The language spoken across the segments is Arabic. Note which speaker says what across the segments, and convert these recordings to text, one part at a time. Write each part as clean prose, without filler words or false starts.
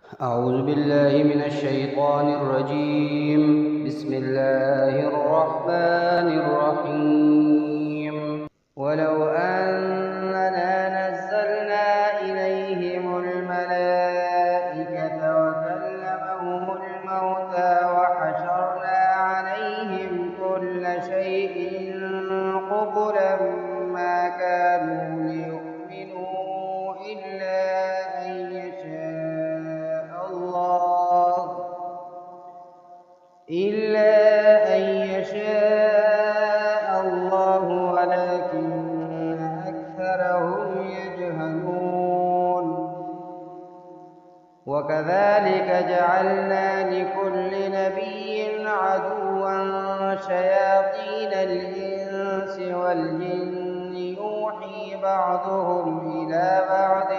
Speaker 1: أعوذ بالله من الشيطان الرجيم. بسم الله الرحمن الرحيم. ولو أننا نزلنا إليهم الملائكة وكلمهم الموتى وحشرنا عليهم كل شيء قبلا ما كانوا ليؤمنوا إلا أن يشاء الله ولكن أكثرهم يجهلون. وكذلك جعلنا لكل نبي عدوا شياطين الإنس والجن يوحي بعضهم إلى بعض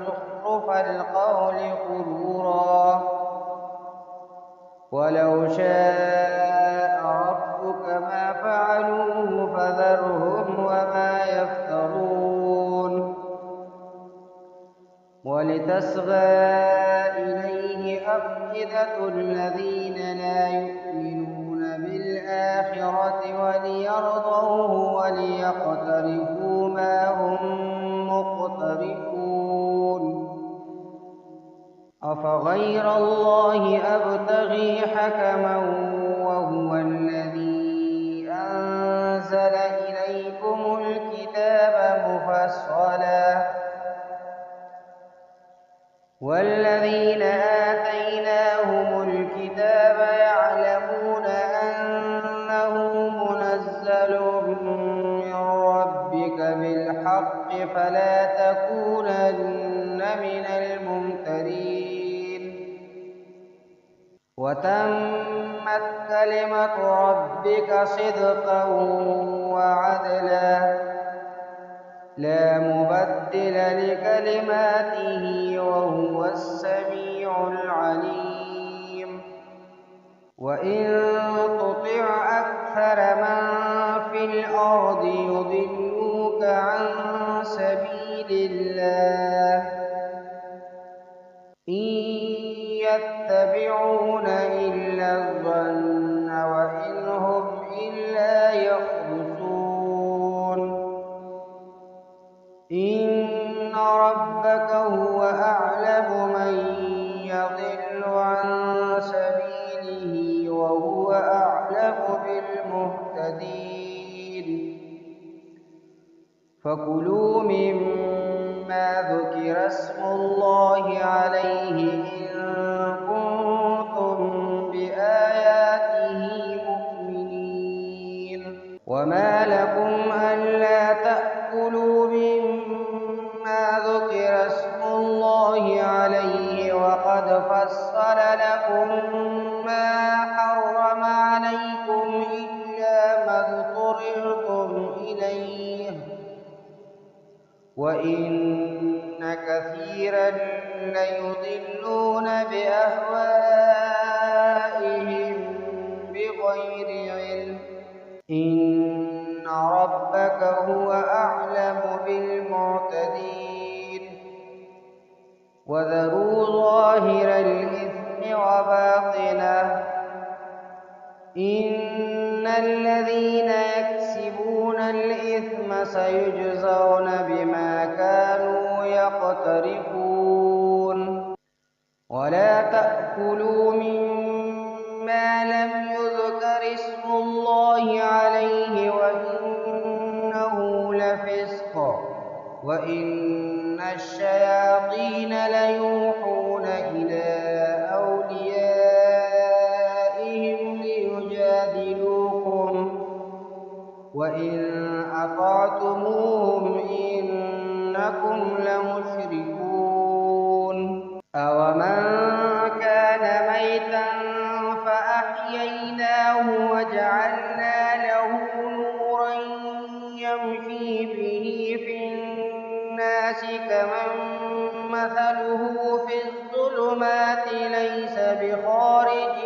Speaker 1: زخرف القول غرورا. ولو شاء ربك ما فعلوه فذرهم وما يفترون. ولتصغى إليه أفئدة الذين لا يؤمنون بالآخرة وليرضوه وليقترفوا ما هم مقترفون. أفغير الله أبتغي حكما وهو الذي أنزل إليكم الكتاب مفصلا والذين آتيناهم الكتاب يعلمون أنه منزل من ربك بالحق فلا تكونن من الممترين. وتمت كلمة ربك صدقا وعدلا لا مبدل لكلماته وهو السميع العليم. وإن تطع أكثر من في الأرض يضلوك عن سبيل الله إن يتبعون إلا الظن وإن هم إلا يخرصون. إن ربك هو أعلم من يضل عن سبيله وهو أعلم بالمهتدين. فكلوا مما ذكر اسم الله عليه إن كنتم بآياته مؤمنين. وما لكم ألا تأكلوا مما ذكر اسم الله عليه وقد فصل لكم ما حرم عليكم إلا ما اضطررتم إليه وإن كثيرا ليضلون بأهوائهم بغير علم. إن ربك هو أعلم بالمعتدين. وذروا ظاهر الإثم وباطنه إن الذين يكسبون الإثم سيجزون بما كانوا يقترفون. ولا تأكلوا مما لم يذكر اسم الله عليه وإنه لفسق وإن الشياطين ليوحون إلى أوليائهم ليجادلوكم وإن أطعتموهم إنكم لمشركون. أومن كان ميتا فأحييناه وجعلنا له نورا يمشي به في الناس كمن مثله في الظلمات ليس بخارج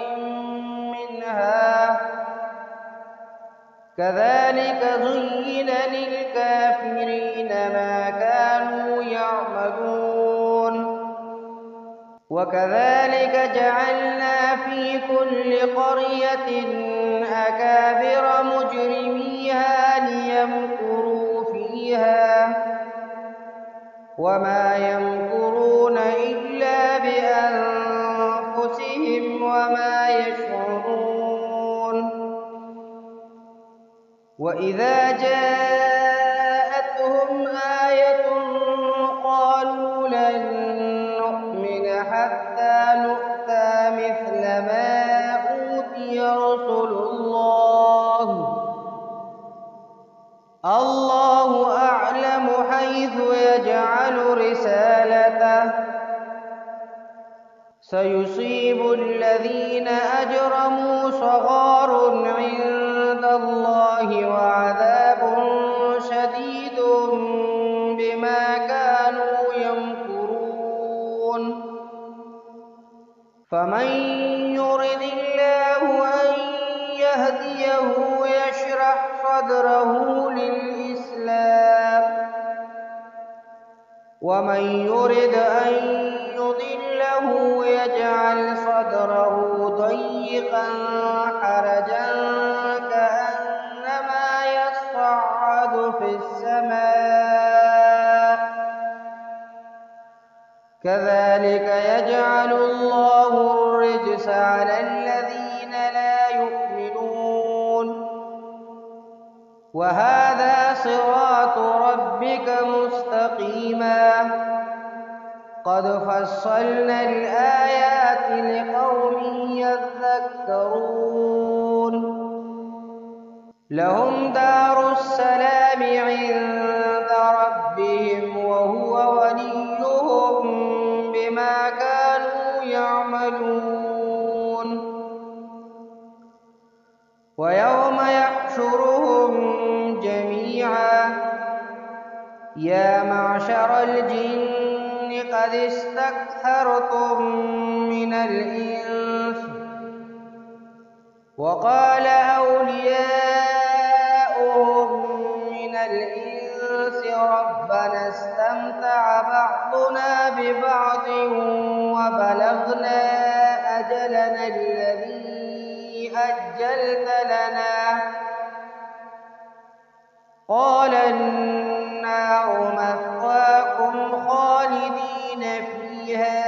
Speaker 1: منها كذلك زين للكافرين ما كانوا يعملون. وكذلك جعلنا في كل قرية أكابر مجرميها ليمكروا فيها وما يمكرون إلا بأنفسهم وما يشعرون وإذا جاءتهم آية قالوا لن نؤمن حتى نؤتى مثل ما أوتي رسل الله أعلم حيث يجعل رسالته سيصيب الذين أجرموا صغار عند الله وعذاب شديد بما كانوا يمكرون فمن يرد الله أن يهديه يشرح صدره للإسلام ومن يرد أن يضله يجعل صدره ضيقا حرجا كأنما يصعد في السماء كذلك يجعل الله الرجس على الذين لا يؤمنون وهذا صراط ربك مستقيما قد فصلنا الآيات لقوم يذكرون لهم دار السلام عند ربهم وهو وليهم بما كانوا يعملون ويوم يحشرهم جميعا يا معشر الجن قد استكثرتم من الإنس وقال أولياؤهم من الإنس ربنا استمتع بعضنا ببعض وبلغنا أجلنا الذي أجلت لنا قال النار مثواكم خالدين فيها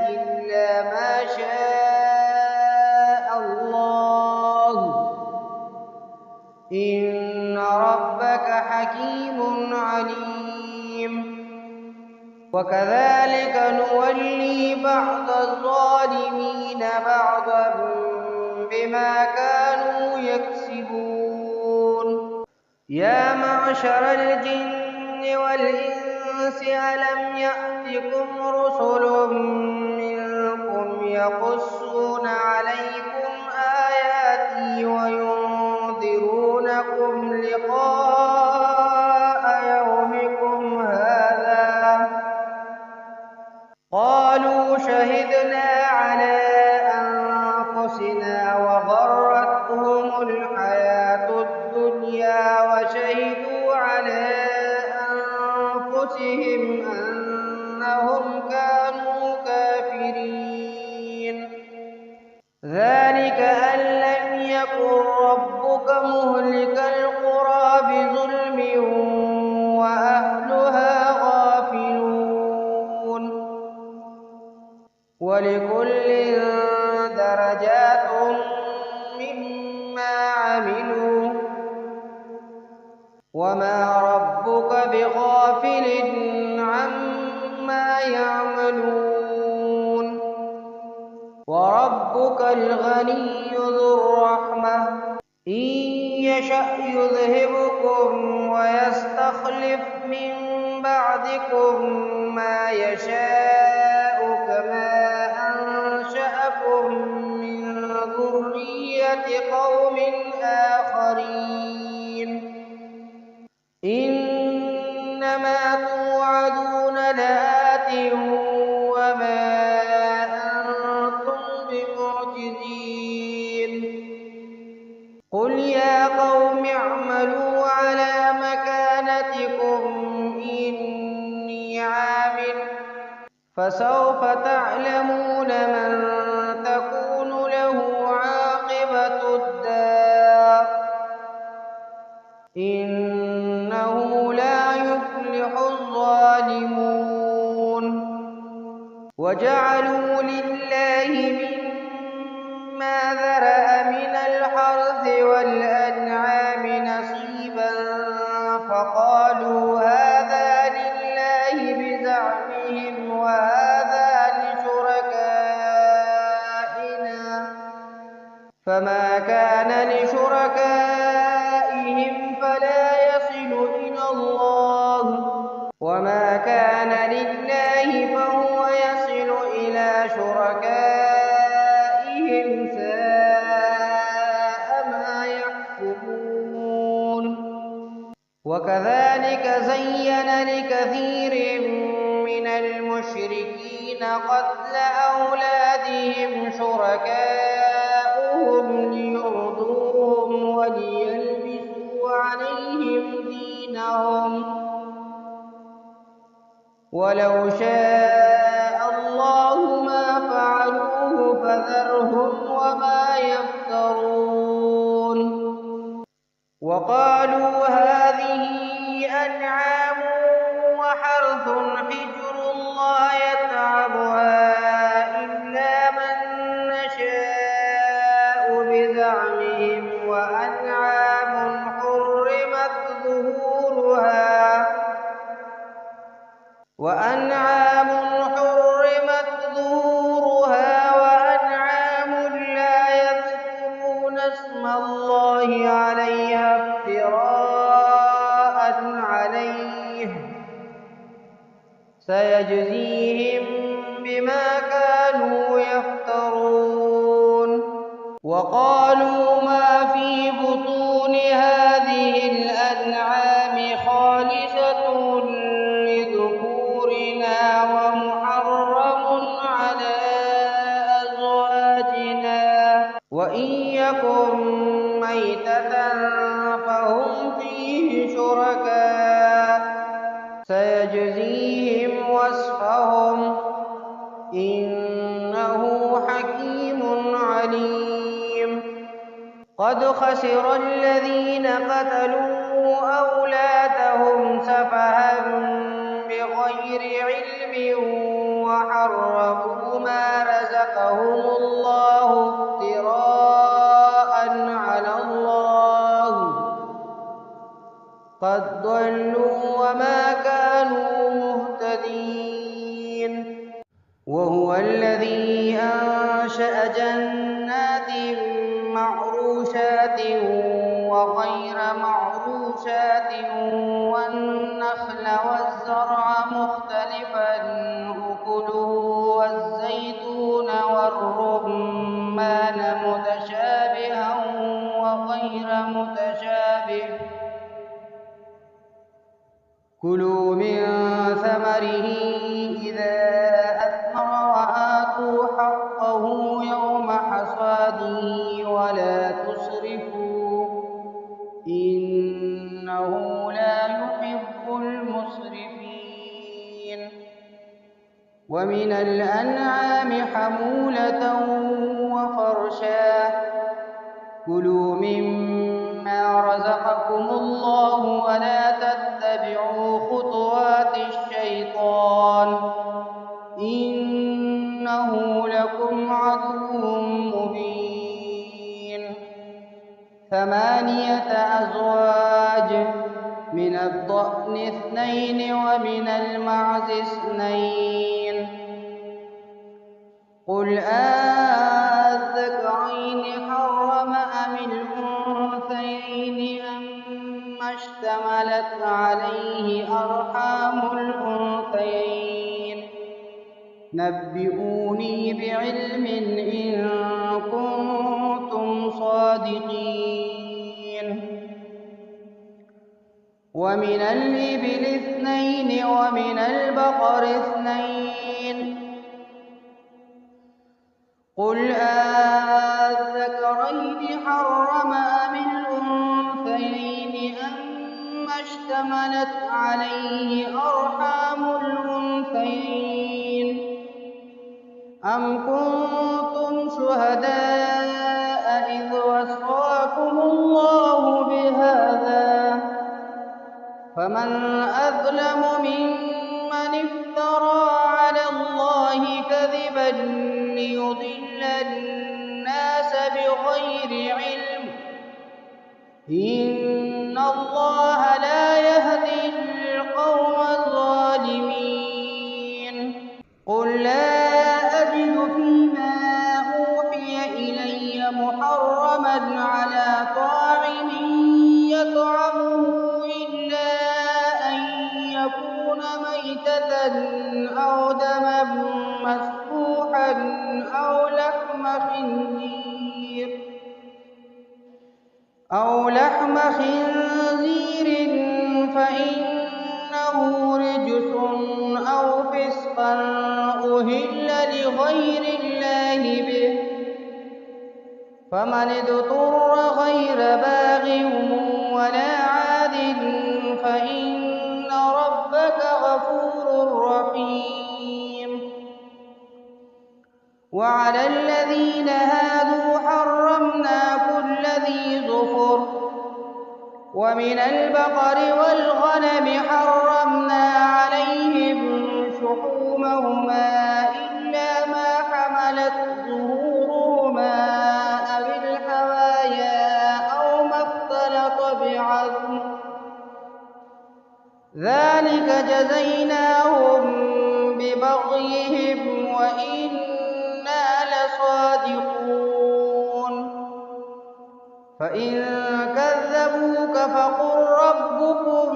Speaker 1: إلا ما شاء الله إن ربك حكيم عليم وكذلك نولي بعض الظالمين بعضا بما كانوا يكسبون يا معشر الجن والإنس ألم يأتكم رسل منكم يقصون عليكم آياتي وينذرونكم لقاء يومكم هذا قالوا شهدنا على أنفسنا وغرتهم الحياة الدنيا وشهدوا على أنفسهم أنهم كانوا كافرين ذلك أن لم يكن ربك مهلك القرى بظلم وأهلها غافلون ولكل درجات مما عملوا وما ربك بغافل عما يعملون وربك الغني ذو الرحمة إن يشأ يذهبكم ويستخلف من بعدكم ما يشاء كما أنشأكم من ذرية قوم آخرين إنما توعدون لآت وما أنتم بمعجزين قل يا قوم اعملوا على مكانتكم إني عامل فسوف تعلمون وجعلوا لله مما ذرأ من الحرث والأنعام نصيبا فقالوا هذا لله بزعمهم وهذا لشركائنا فما كان لشركائهم فلا يصل إلى الله وما كان لله فهو يصل إلى شركائهم ساء ما يحكمون وكذلك زين لكثير من المشركين قتل أولادهم شركاؤهم ليرضوهم وليلبسوا عليهم دينهم ولو شاء الله ما فعلوه فذرهم وما يفترون وقالوا هذه أنعام وحرث حجر لا يطعمها إلا من نشاء بزعمهم وأنعام حرمت ظهورها وأنعام لا يذكرون اسم الله عليها افتراء عليه سيجزيهم بما كانوا يفترون وقالوا ما في بطون هذه الأنعام خالصة لذكورنا ومحرم على أزواجنا وإن يكن ميتة فهم فيه شركاء سيجزيهم وصفهم إنه حكيم عليم قد خسر الذين قتلوا أولادهم سفها بغير علم وحرموا ما رزقهم الله افتراء على الله قد ضلوا وما كانوا مهتدين وهو الذي أنشأ جنات معروشات وغير معروشات والنخل والزرع مختلفا أكله والزيتون والرمان متشابها وغير متشابه كلوا من ثمره إذا أثمر وآتوا حقه يوم حصاده ولا تسرفوا إنه لا يحب المسرفين ومن الأنعام حمولة وفرشا كلوا مما رزقكم الله ولا تتبعوا خطوات الشيطان إنه لكم عدو مبين 8 أزواج من الضأن 2 ومن المعز 2 قل أذكرين حرم أم الأنثيين أما اشتملت عليه أرحام الأنثيين نبئوني بعلم إن كنتم صادقين ومن الإبل 2 ومن البقر 2 قل أذكرين حرم أم الأنثيين أما اشتملت عليه أرحام الأنثيين أم كنتم شهداء إذ وصاكم الله بهذا فمن أظلم ممن افترى على الله كذبا كاذبا ليضل الناس بغير علم إن الله لا يهدي القوم الظالمين قل لا أجد فيما أوحي إلي محرما على طاعم يطعمه إلا أن يكون ميتة أو دما مسفوحا أو لحم خنزير فإنه رجس أو فسقا أهل لغير الله به فمن اضطر غير باغ ولا عاد فإن ربك غفور رحيم وعلى الذين هادوا حرمنا كل ذي ظفر ومن البقر والغنم حرمنا عليهم شحومهما إلا ما حملت ظهورهما أو الحوايا أو ما اختلط بعظم ذلك جزيناهم ببغيهم وإنا لصادقون فإن كذبوك فقل ربكم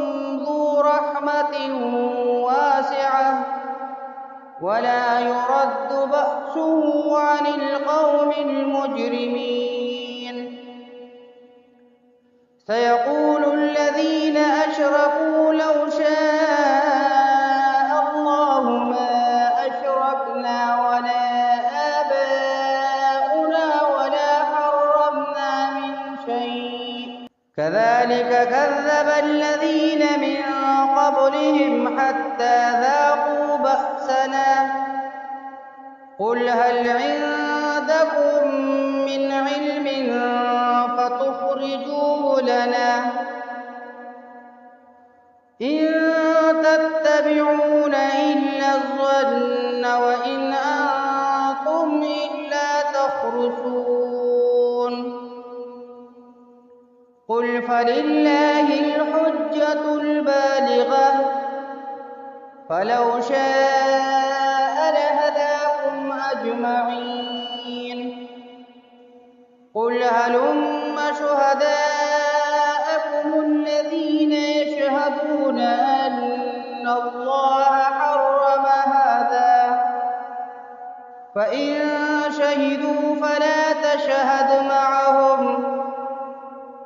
Speaker 1: ذو رحمة واسعة ولا يرد بأسه عن القوم المجرمين سيقول الذين أشركوا لو شاء الله ما أشركنا ولا آباؤنا ولا حرمنا من شيء كذلك كذب الذين من قبلهم حتى ذاقوا بأسنا قل هل عندكم من علم فتخرجوه لنا إن تتبعون إلا الظن وإن أنتم إلا تخرصون قل فلله الحجة البالغة فلو شاء لهداكم أجمعين قل هلم شهداءكم الذين يشهدون أن الله حرم هذا فإن شهدوا فلا تشهد معهم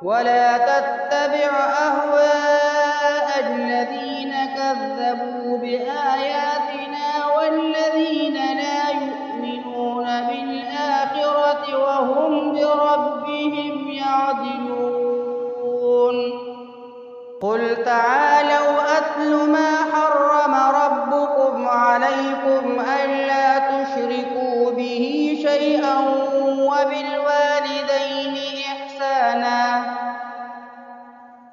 Speaker 1: ولا تتبع أهواء الذين كذبوا بآياتنا والذين لا يؤمنون بالآخرة وهم بربهم يعدلون قل تعالوا أتل ما حرم ربكم عليكم ألا تشركوا به شيئا وبالوالدين إحسانا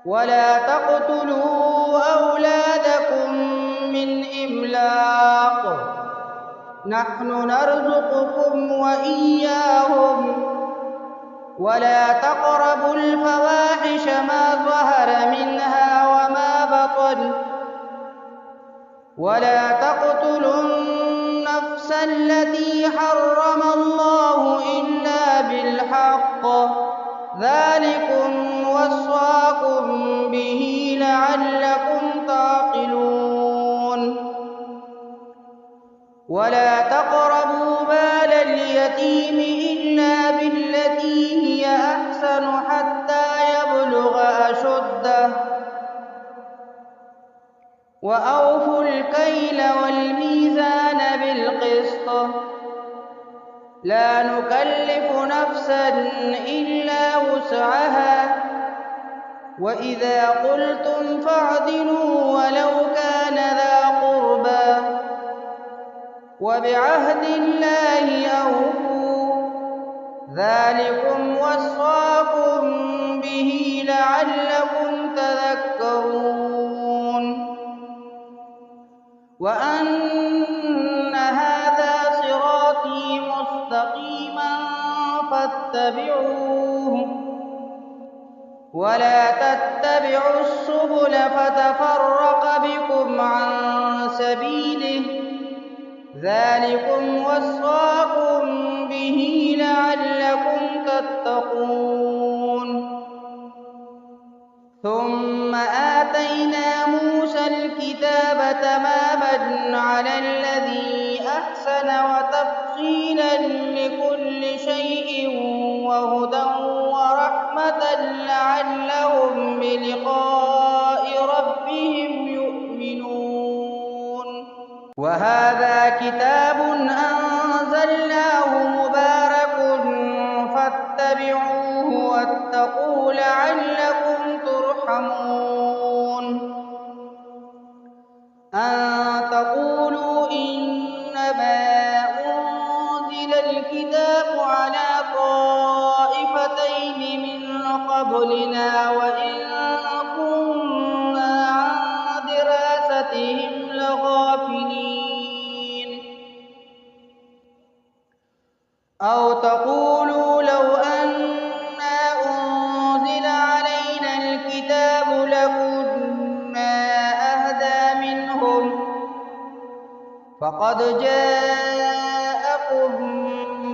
Speaker 1: ولا تقتلوا أولادكم من إملاق نحن نرزقكم وإياهم ولا تقربوا الفواحش ما ظهر منها وما بطن ولا تقتلوا النفس التي حرم الله إلا بالحق ذلكم وصاكم به لعلكم تعقلون ولا تقربوا مال اليتيم إلا بالتي هي أحسن حتى يبلغ أشده وأوفوا الكيل والميزان بالقسط لا نكلف نفسا إلا وسعها وإذا قلتم فاعدلوا ولو كان ذا قربى وبعهد الله أوفوا ذلكم وصاكم به لعلكم تذكرون وأن هذا صراط ولا تتبعوا السبل فتفرق بكم عن سبيله ذلكم وصاكم به لعلكم تتقون ثم آتينا موسى الكتاب تماما على الذي أحسن وتفصيلا لكل شيء وهدى ورحمة لعلهم بلقاء ربهم يؤمنون وهذا كتاب أنزلناه مبارك فاتبعوه واتقوا لعلكم ترحمون أن تقولوا إنما أنزل الكتاب على طائفتين من قبلنا وإن كنا عن دراستهم لغافلين أو تقولوا لو أنا أنزل علينا الكتاب لكنا أهدى منهم فقد جاءكم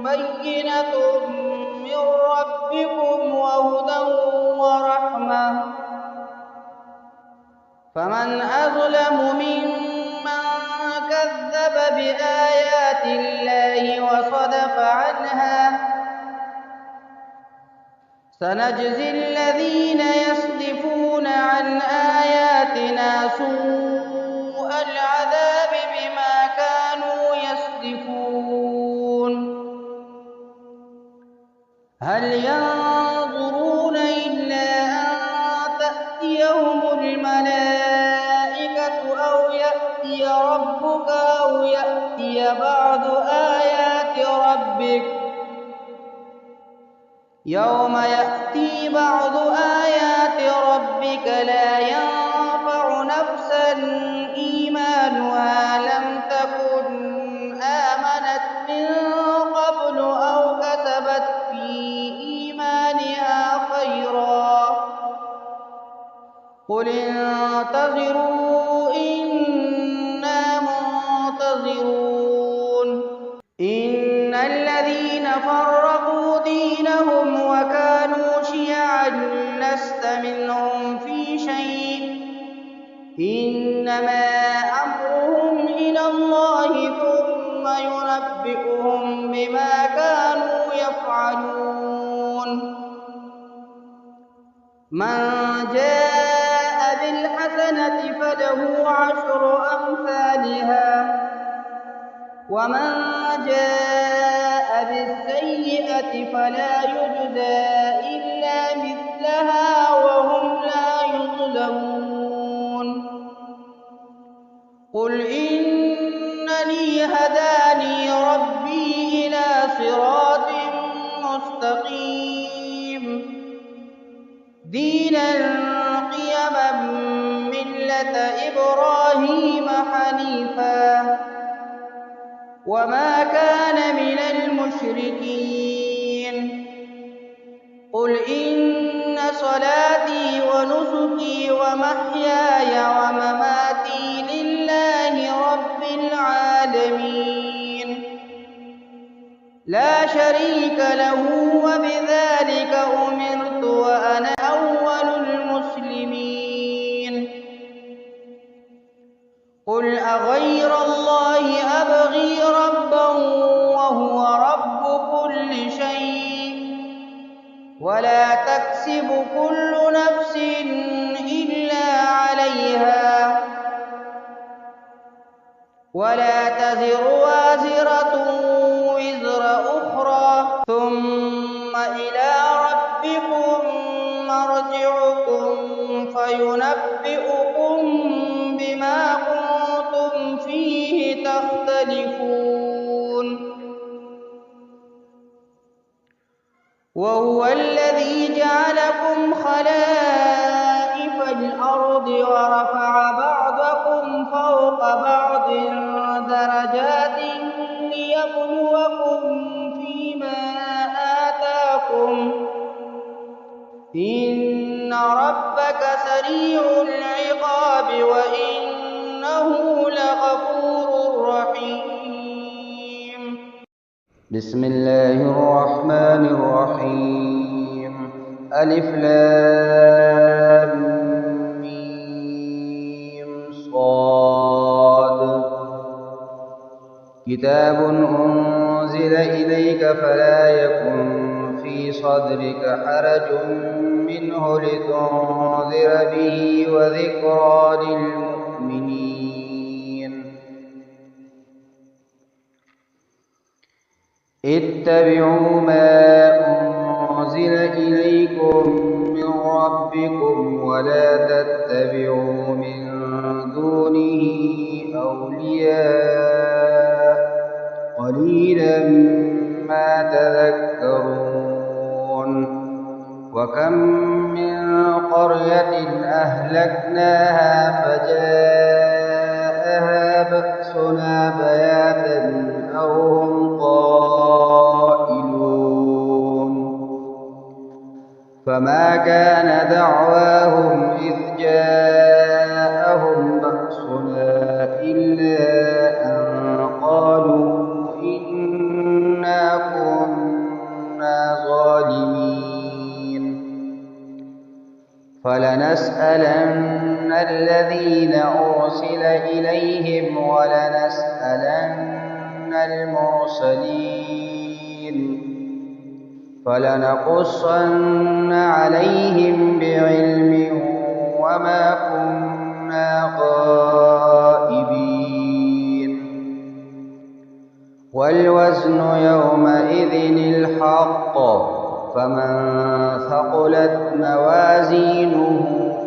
Speaker 1: بينة من ربكم وهدى ورحمة فمن أظلم ممن كذب بآيات الله وصدف عنها سنجزي الذين يصدفون عن آياتنا سوء العذاب بما كانوا يصدفون هل ينظرون إلا أن تأتيهم الملائكة أو يأتي ربك أو يأتي بعض آيات ربك يوم يأتي بعض آيات ربك لا ينفع نفسا إيمانها لم تكن آمنت من قبل أو كسبت في إيمانها خيرا قل انتظروا إنا منتظرون إن الذين فرقوا دينهم وكانوا شيعا لست منهم في شيء إنما أمرهم إلى الله ثم ينبئهم بما كانوا يفعلون من جاء بالحسنة فله عشر أمثالها ومن جاء بالسيئة فلا يجزى إلا مثلها وهم لا يظلمون قل إنني هداني ربي إلى صراط مستقيم دينا قيما ملة إبراهيم حنيفا وما كان من المشركين قل إن صلاتي ونسكي ومحياي ومماتي لله رب العالمين لا شريك له وبذلك أمرت وأنا أول المسلمين قل أغير الله أبغي ربا وهو رب كل شيء ولا تكسب كل نفس إلا عليها ولا تزر وازرة وزر أخرى ثم إلى ربكم مرجعكم فينبئكم بما كنتم فيه تختلفون وهو الذي جعلكم خلائف الأرض ورفع بعضكم فوق بعض درجات ليبلوكم فيما آتاكم ربك سريع العقاب وإنه لغفور رحيم.
Speaker 2: بسم الله الرحمن الرحيم. ألف لام ميم صاد. كتاب أنزل إليك فلا يكن في صدرك حرج منه لتنذر به وذكرى للمؤمنين. اتبعوا ما أنزل إليكم من ربكم ولا تتبعوا من دونه أولياء قليلا ما تذكرون. وكم من قرية أهلكناها فجاءها بأسنا بياتا أو هم قائلون. فما كان دعواهم إذ جاءهم بأسنا إلا أن قالوا إنا كنا ظالمين. فلنسألن الذين أرسل إليهم ولنسألن المرسلين فلنقصن عليهم بعلم وما كنا غائبين. والوزن يومئذ الحق فمن ثقلت موازينه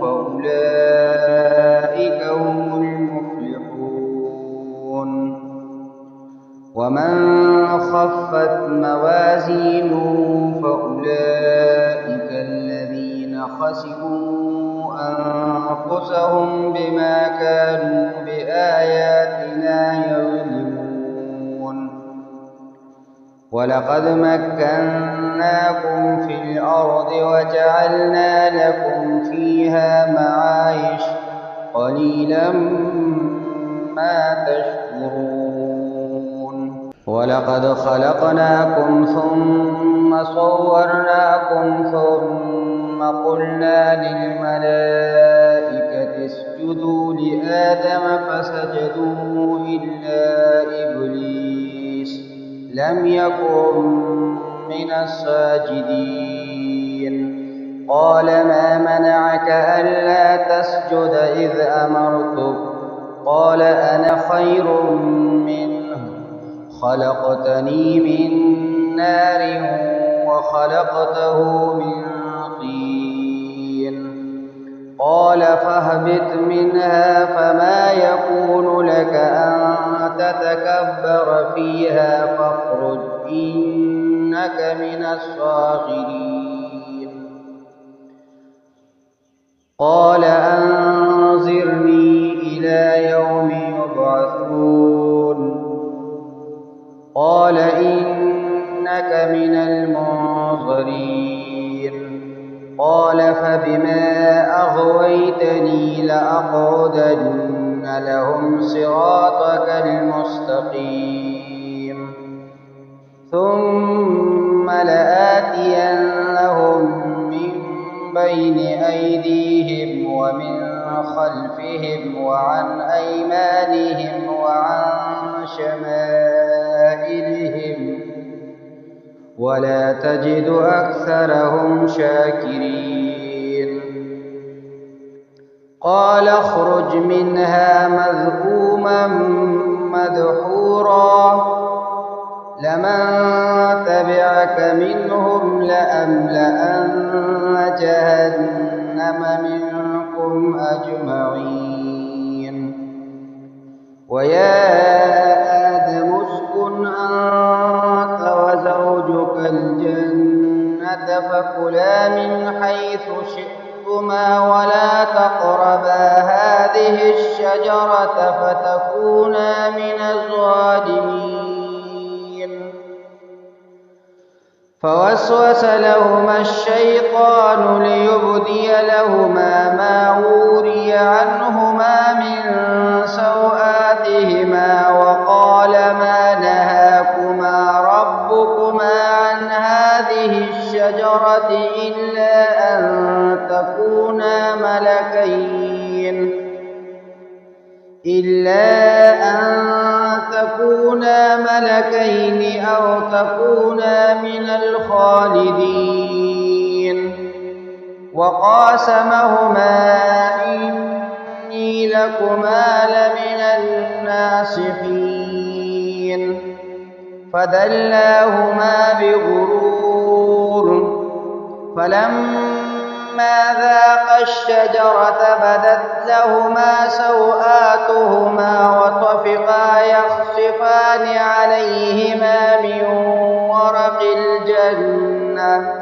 Speaker 2: فأولئك هم المفلحون. ومن خفت موازينه فأولئك الذين خسروا أنفسهم بما كانوا بآياتنا يظلمون. ولقد مكناكم في الأرض وجعلنا لكم فيها معايش قليلا ما تشكرون. ولقد خلقناكم ثم صورناكم ثم قلنا للملائكة اسجدوا لآدم فسجدوا إلا إبليس لم يكن من الساجدين. قال ما منعك ألا تسجد إذ أمرتك؟ قال أنا خير منه خلقتني من نار وخلقته من طين. قال فاهبط منها فما يكون لك أن تتكبر فيها فاخرج إنك من الصاغرين. قال أنظرني إلى يوم يبعثون. قال إنك من المنظرين. قال فبما أغويتني لأقعدن لهم صراطك المستقيم ثم لآتينهم من بين أيديهم ومن خلفهم وعن أيمانهم وعن شمائلهم ولا تجد أكثرهم شاكرين. قال اخرج منها مذءوما مدحورا لمن تبعك منهم لأملأن جهنم منكم أجمعين. ويا آدم اسكن أنت وزوجك الجنة فكلا من حيث شئتما ولا تقربا هذه الشجرة فتكونا من الظالمين. فوسوس لهما الشيطان ليبدي لهما ما وري عنهما من سوآتهما وقال ما نهاكما ربكما عن هذه الشجرة إلا أن تكونا ملكين أو تكونا من الخالدين وقاسمهما إني لكما لمن الناصحين فدلاهما بغرور فلما ذاقا الشجرة بدت لهما سوآتهما وطفقا يخصفان عليهما من ورق الجنة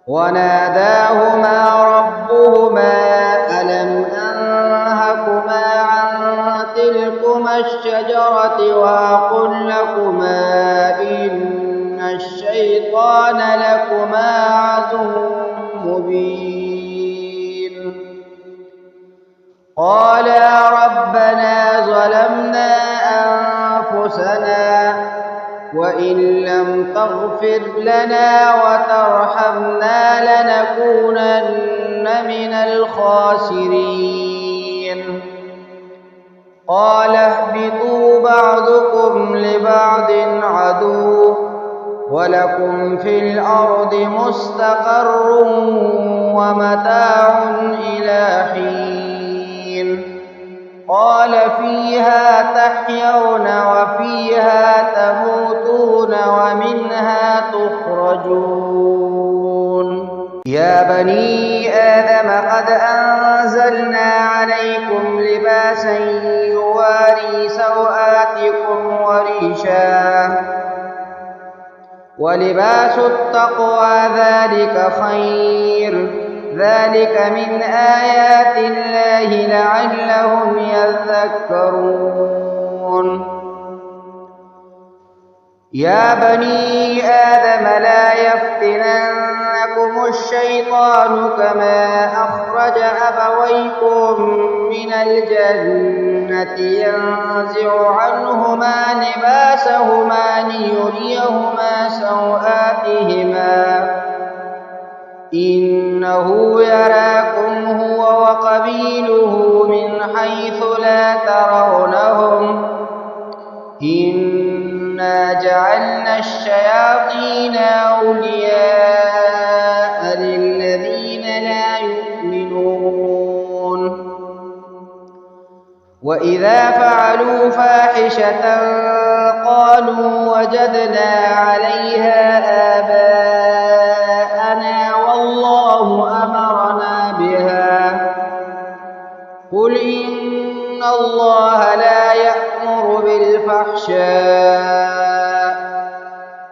Speaker 2: وناداهما ربهما ألم أنهكما عن تلكما الشجرة وأقل لكما إن الشيطان لكما عدو مبين قالا ربنا ظلمنا أنفسنا وإن لم تغفر لنا وترحمنا لنكونن من الخاسرين قال اهبطوا بعضكم لبعض عدو ولكم في الأرض مستقر ومتاع إلى حين قال فيها تحيون وفيها تموتون ومنها تخرجون يا بني آدم قد أنزلنا عليكم لباسا يواري سوآتكم وريشا ولباس التقوى ذلك خير ذلك من آيات الله لعلهم يذكرون يا بني آدم لا يفتننكم الشيطان كما أخرج أبويكم من الجنة ينزع عنهما لباسهما ليريهما سوآتهما إنه يراكم هو وقبيله من حيث لا ترونهم إنا جعلنا الشياطين أولياء للذين لا يؤمنون وإذا فعلوا فاحشة قالوا وجدنا عليها آباءنا والله أمرنا بها قل إن الله لا يأمر بالفحشاء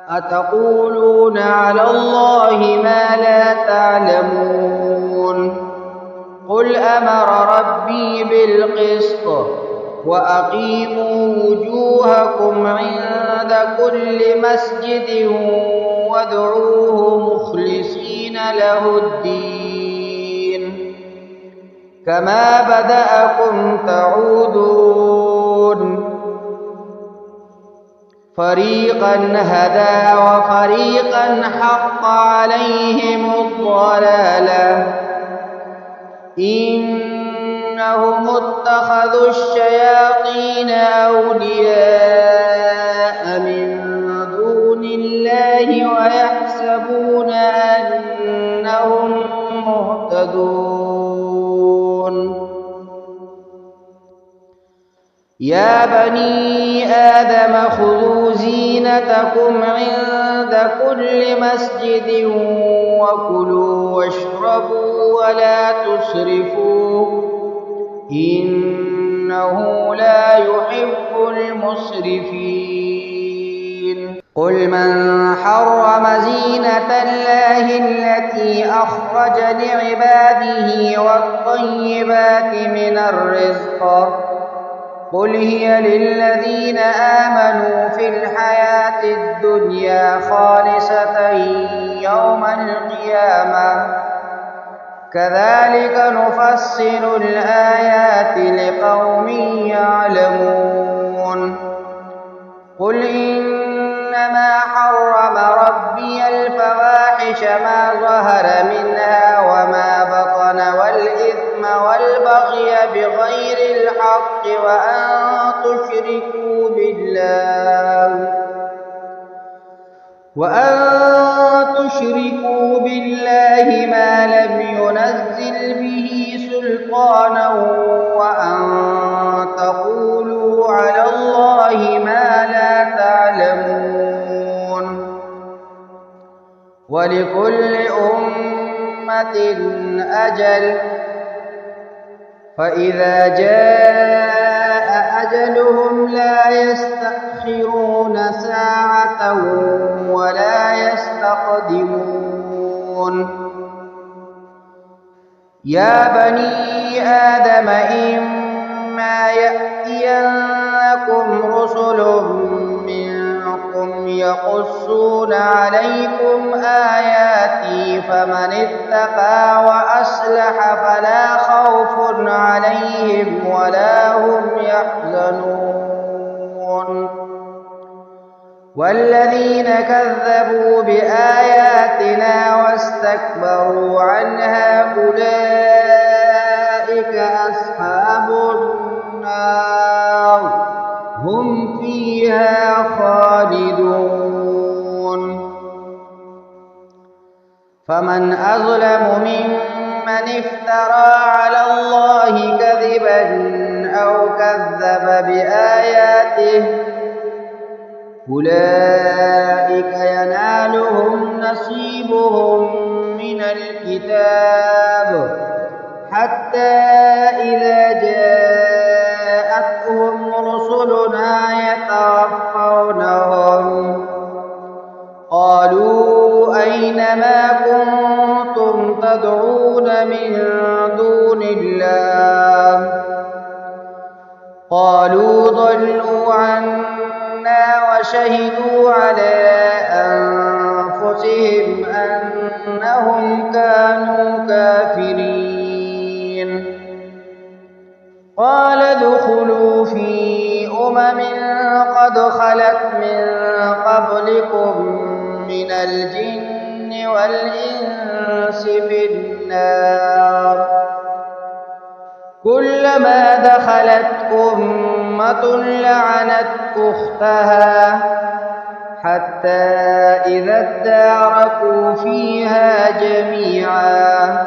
Speaker 2: أتقولون على الله ما لا تعلمون قل أمر ربي بالقسط وأقيموا وجوهكم عند كل مسجد وادعوه مخلصين له الدين كما بدأكم تعودون فريقا هدى وفريقا حق عليهم الضلالة إنهم اتخذوا الشياطين أولياء من دون الله ويحسبون أنهم مهتدون يا بني آدم خذوا زينتكم عند كل مسجد وكلوا واشربوا ولا تسرفوا إنه لا يحب المسرفين قل من حرم زينة الله التي أخرج لعباده والطيبات من الرزق قل هي للذين آمنوا في الحياة الدنيا خالصة يوم القيامة كذلك نفصل الآيات لقوم يعلمون قل إنما حرم ربي الفواحش ما ظهر منها وما بطن والإثم والبغي بغير الحق وأن تشركوا بالله ما لم ينزل به سلطانا وأن تقولوا على الله ما لا تعلمون ولكل أمة أجل فإذا جاء أجلهم لا يستأخرون ساعة ولا يستقدمون يا بني آدم إما يأتينكم رسل منكم يقصون عليكم آياتي فمن اتقى وأصلح فلا خوف عليهم ولا هم يحزنون والذين كذبوا بآياتنا واستكبروا عنها أولئك أصحاب النار هم فيها خالدون فمن أظلم ممن افترى على الله كذبا أو كذب بآياته أولئك ينالهم نصيبهم من الكتاب حتى إذا جاءتهم رسلنا يتوفونهم قالوا أين ما كنتم تدعون من دون الله قالوا ضلوا عنا وشهدوا على أنفسهم أنهم كانوا كافرين قال ادخلوا في قد خلت من قبلكم من الجن والإنس في النار كلما دخلت أمة لعنت أختها حتى إذا اداركوا فيها جميعا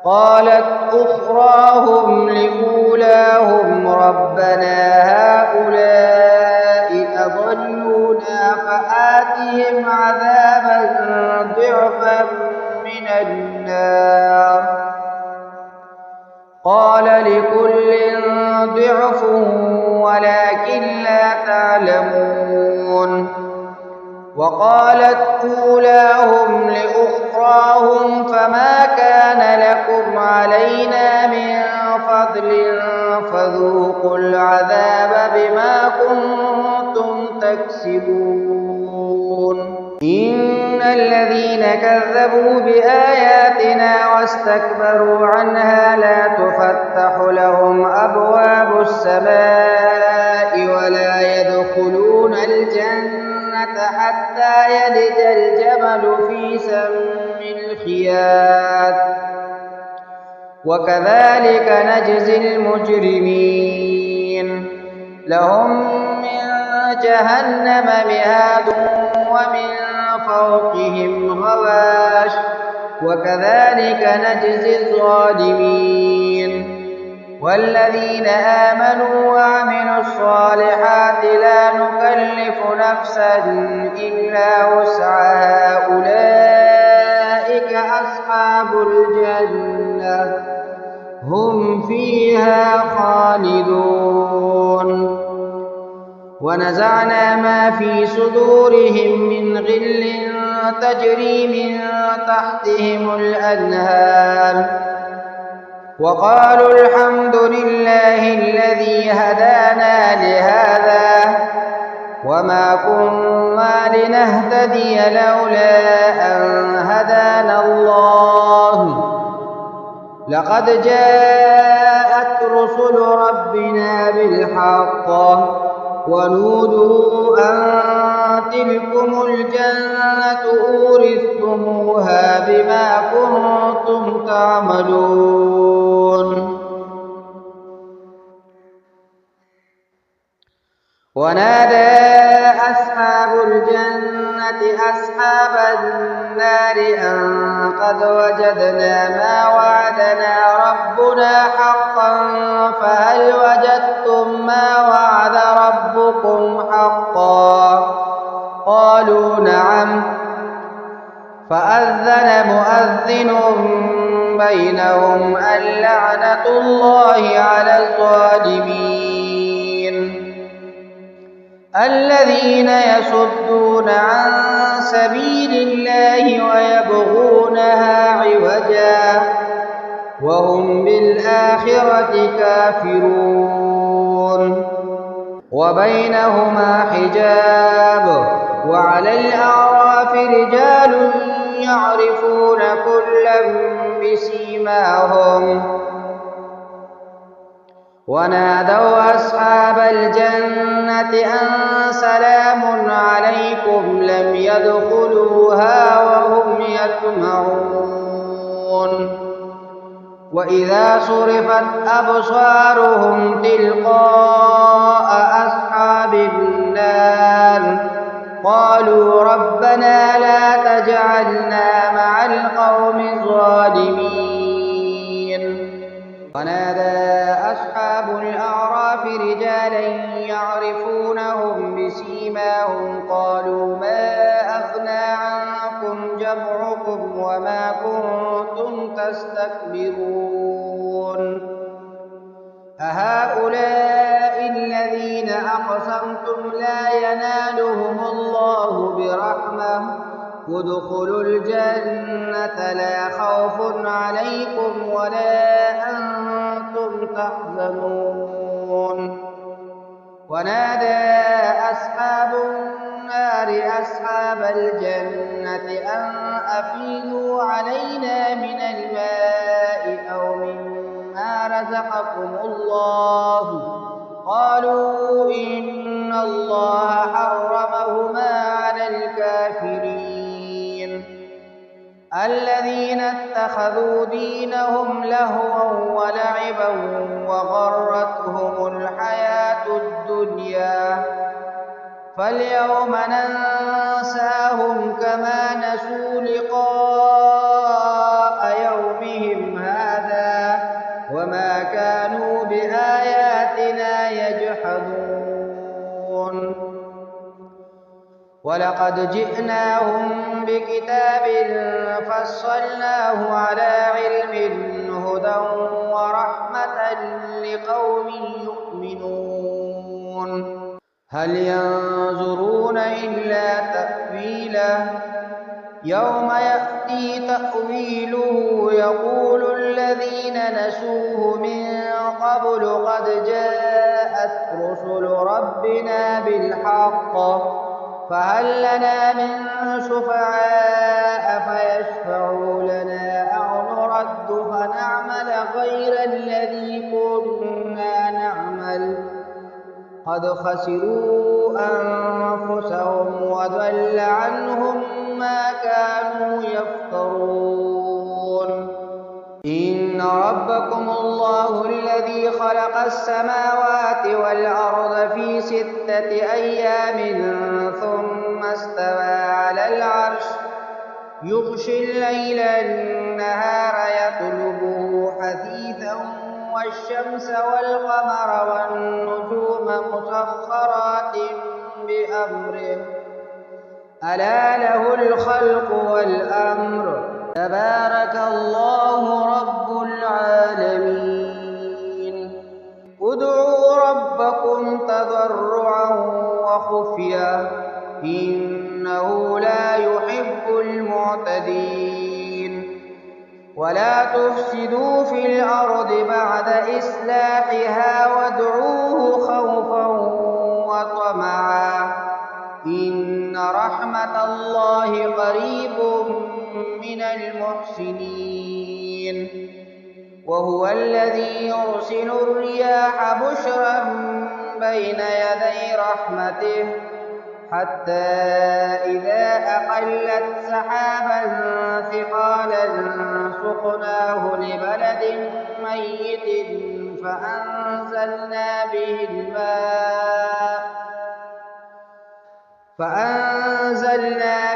Speaker 2: قالت أخراهم لأولاهم ربنا هؤلاء أضلونا فآتهم عذابا ضعفا من النار قال لكل ضعف ولكن لا تعلمون وقالت أولاهم لأخراهم فما كان لكم علينا من فضل فذوقوا العذاب بما كنتم تكسبون إن الذين كذبوا بآياتنا واستكبروا عنها لا تفتح لهم أبواب السماء ولا يدخلون الجنة حتى يلج الجمل في سم الخياط وكذلك نجزي المجرمين لهم من جهنم مهاد ومن فوقهم غواش وكذلك نجزي الظالمين والذين آمنوا وعملوا الصالحات لا نكلف نفسا إلا وسعها أولئك أصحاب الجنة هم فيها خالدون ونزعنا ما في صدورهم من غل تجري من تحتهم الأنهار وقالوا الحمد لله الذي هدانا لهذا وما كنا لنهتدي لولا أن هدانا الله لقد جاءت رسل ربنا بالحق ونودوا أن تلكم الجنة أورثتموها بما كنتم تعملون. ونادى أصحاب الجنة أصحاب النار أن قد وجدنا ما وعدنا ربنا حقا فهل وجدتم ما وعد ربكم حقا قالوا نعم فأذن مؤذن بينهم اللعنة الله على الظالمين الذين يصدون عن سبيل الله ويبغونها عوجا وهم بالآخرة كافرون. وبينهما حجاب وعلى الأعراف رجال يعرفون كلا بسيماهم ونادوا أصحاب الجنة أن سلام عليكم لم يدخلوها وهم يطمعون. وإذا صرفت أبصارهم تلقاء أصحاب النار قالوا ربنا لا تجعلنا مع القوم الظالمين. ونادى أصحاب الأعراف رجالا يعرفونهم بسيماهم قالوا ما أغنى عنكم جمعكم وما كنتم تستكبرون أهؤلاء الذين أقسمتم لا ينالهم الله برحمة ادخلوا الجنة لا خوف عليكم ولا أنتم تحزنون. ونادى أصحاب النار أصحاب الجنة أن أفيضوا علينا من الماء أو مما رزقكم الله قالوا إن الله حرمهما على الكافرين الذين اتخذوا دينهم لهوا ولعبا وغرتهم الحياة الدنيا فاليوم ننساهم كما نسوا لقاء يومهم هذا وما كانوا بآياتنا يجحدون. ولقد جئناهم بكتاب فصلناه على علم هدى ورحمة لقوم يؤمنون. هل ينظرون إلا تأويله يوم يأتي تأويله يقول الذين نسوه من قبل قد جاءت رسل ربنا بالحق فهل لنا من شفعاء فيشفعوا لنا أو نرد فنعمل غير الذي كنا نعمل قد خسروا أنفسهم وضل عنهم ما كانوا يفترون. إن ربكم الله الذي خلق السماوات والأرض في 6 أيام ثم استوى على العرش يغشي الليل النهار يطلبه حثيثا والشمس والقمر والنجوم مسخرات بأمره ألا له الخلق والأمر تبارك الله رب العالمين. ادعوا ربكم تضرعا وخفيا إنه لا يحب المعتدين.
Speaker 1: ولا تفسدوا في الأرض بعد إصلاحها وادعوه خوفا وطمعا إن رحمة الله قريب من المحسنين وهو الذي يرسل الرياح بشرا بين يدي رحمته حتى إذا أقلت سحابا ثقالا سقناه لبلد ميت فأنزلنا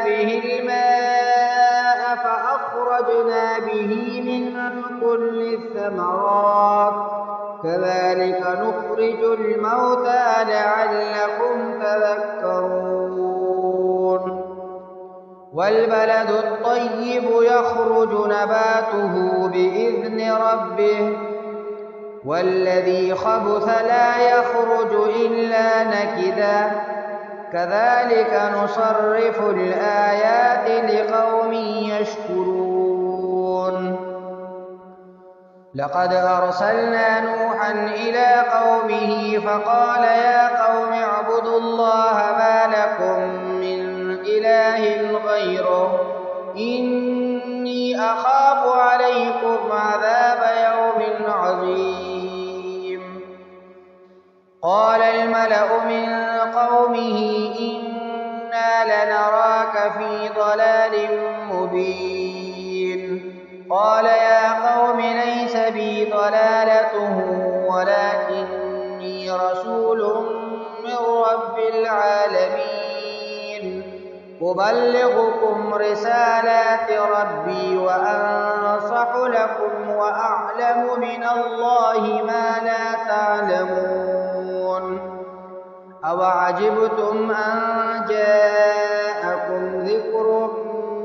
Speaker 1: به الماء فأخرجنا به من كل الثمرات كذلك نخرج الموتى لعلكم تذكرون والبلد الطيب يخرج نباته بإذن ربه والذي خبث لا يخرج إلا نكدا كذلك نصرف الآيات لقوم يشكرون لقد أرسلنا نوحا إلى قومه فقال يا قوم اعبدوا الله ما لكم من إله غيره إني أخاف عليكم عذاب يوم عظيم قال الملأ من قومه إنا لنراك في ضلال مبين قال يا قوم ليس بي ضلالة ولكني رسول من رب العالمين أبلغكم رسالات ربي وأنصح لكم وأعلم من الله ما لا تعلمون أوعجبتم أن جاءكم ذكر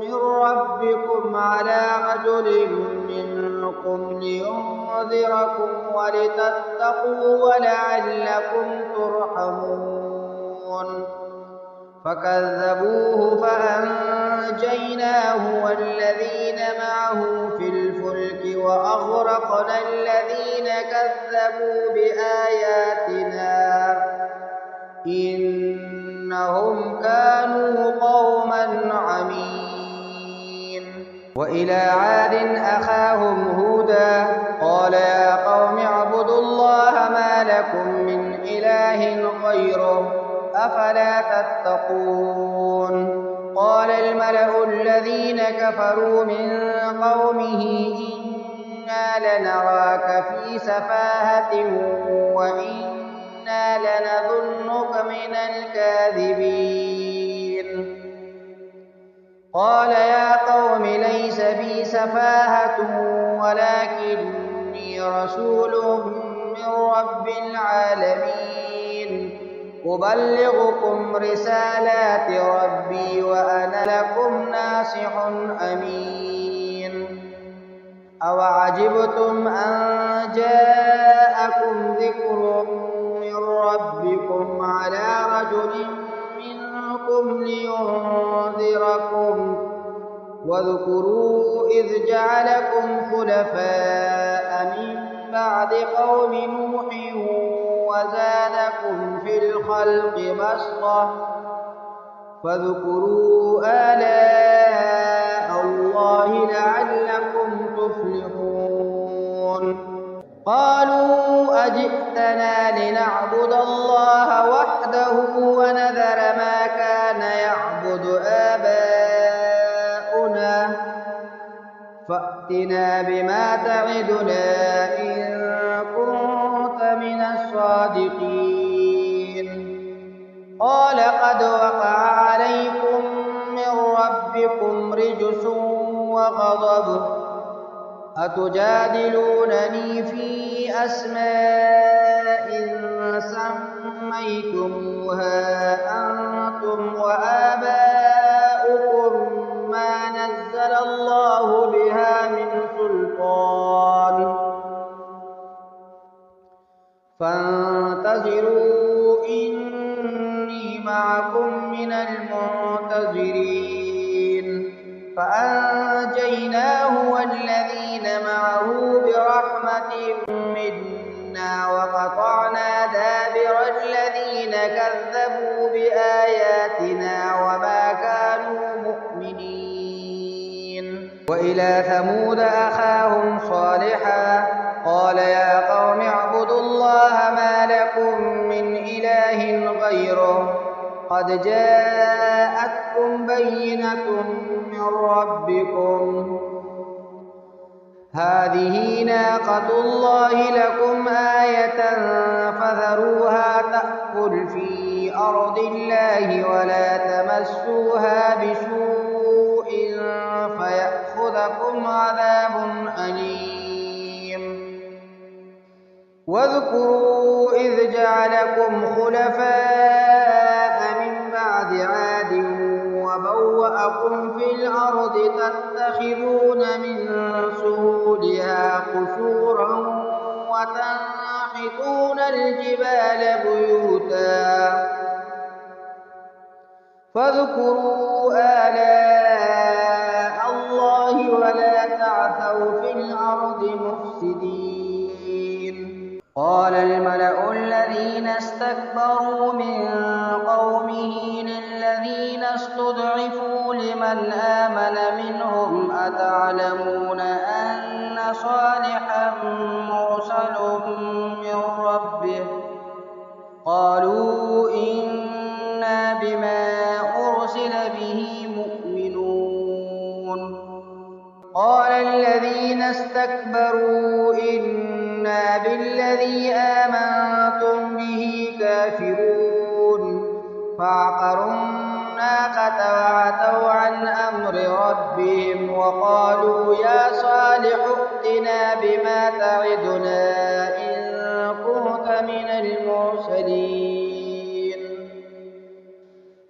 Speaker 1: من ربكم على رجل منكم لينذركم ولتتقوا ولعلكم ترحمون فكذبوه فأنجيناه والذين معه في الفلك وأغرقنا الذين كذبوا بآياتنا إنهم كانوا قوما عمين وإلى عاد أخاهم هودا قال يا قوم اعبدوا الله ما لكم من إله غيره أفلا تتقون قال الملأ الذين كفروا من قومه إنا لنراك في سفاهة وإنا لنظنك من الكاذبين قال يا قوم ليس بي سفاهة ولكني رسول من رب العالمين أبلغكم رسالات ربي وأنا لكم ناصح أمين أوعجبتم أن جاءكم ذكر من ربكم على رجل منكم لينذركم واذكروا إذ جعلكم خلفاء من بعد قوم نوح وزادكم في الخلق بسطة فاذكروا آلاء الله لعلكم تفلحون قالوا أجئتنا لنعبد الله وحده ونذر ما كان يعبد آباؤنا فأتنا بما تعدنا إن كنت من الصادقين قال قد وقع عليكم من ربكم رجس وغضب أتجادلونني في أسماء سميتموها أنتم وآباؤكم ما نزل الله بها من سلطان فانتظروا إني معكم من المنتظرين فأنجيناه والذين معه برحمة منا وقطعنا دابر الذين كذبوا بآياتنا وما كانوا مؤمنين. وإلى ثمود أخاهم صالحا قال يا قوم اعبدوا الله ما لكم من إله غيره قد جاءتكم بينة من ربكم هذه ناقة الله لكم آية فذروها تأكل في أرض الله ولا تمسوها بسوء فيأخذكم عذاب أليم. واذكروا إذ جعلكم خلفاء من بعد عاد وبوأكم في الأرض تتخذون من سهولها قصورا وتنحتون الجبال بيوتا فاذكروا آلاء الله ولا تعثوا في الأرض مفسدين. قال الملأ الذين استكبروا من قومه للذين استضعفوا لمن آمن منهم أتعلمون أن صالحا مرسل من ربه قالوا إنا بما أرسل به مؤمنون. قال الذين استكبروا إنا بالذي آمنتم به كافرون فعقروا الناقة وعتوا عن أمر ربهم وقالوا يا صالح ائتنا بما تعدنا إن كنت من المرسلين.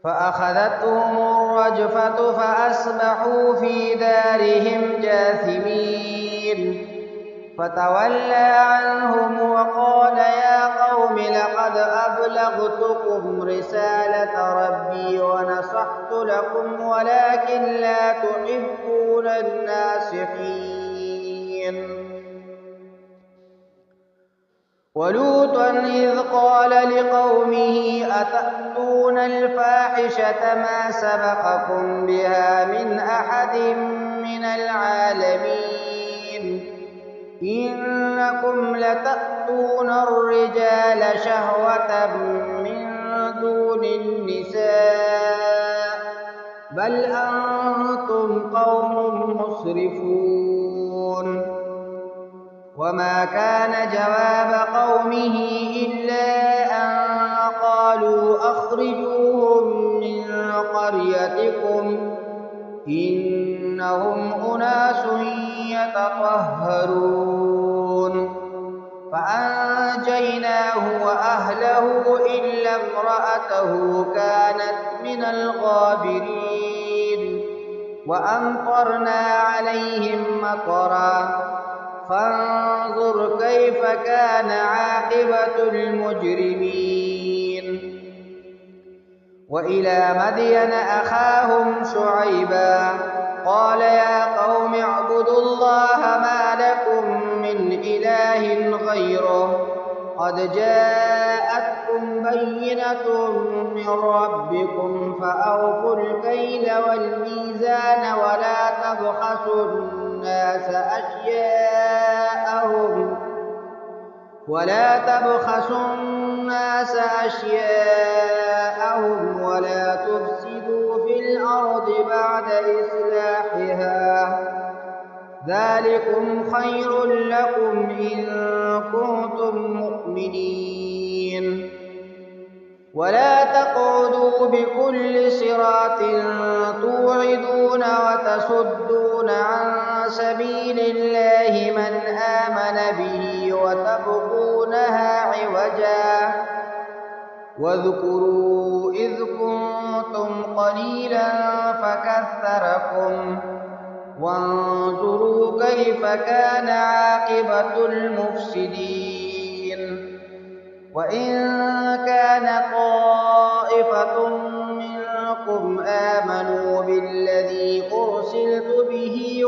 Speaker 1: فأخذتهم الرجفة فأصبحوا في دارهم جاثمين. فتولى عنهم وقال يا قوم لقد أبلغتكم رسالة ربي ونصحت لكم ولكن لا تحبون الناصحين. ولوطا إذ قال لقومه أتأتون الفاحشة ما سبقكم بها من أحد من العالمين إنكم لتأتون الرجال شهوة من دون النساء بل أنتم قوم مسرفون. وما كان جواب قومه إلا أن قالوا أخرجوهم من قريتكم إنهم أناس يتطهرون. فأنجيناه وأهله إلا امرأته كانت من الغابرين. وأمطرنا عليهم مطرا فانظر كيف كان عاقبة المجرمين. وإلى مدين أخاهم شعيبا قال يا قوم اعبدوا الله ما لكم من إله غيره قد جاءتكم بينة من ربكم فأوفوا الكيل والميزان ولا تبخسوا الناس أشياءهم ولا تفسدوا في الأرض بعد إصلاحها ذلكم خير لكم إن كنتم مؤمنين. ولا تقعدوا بكل صراط توعدون وتصدون عن سبيل الله من آمن به وتبغونها عوجا واذكروا إذ كنتم قليلا فكثركم وانظروا كيف كان عاقبة المفسدين. وإن كان طائفة منكم آمنوا بالذي أرسلت به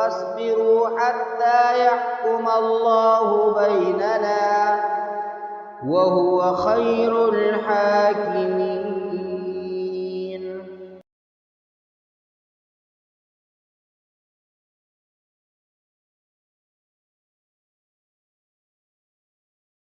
Speaker 1: واصبروا حتى يحكم الله بيننا وهو خير الحاكمين.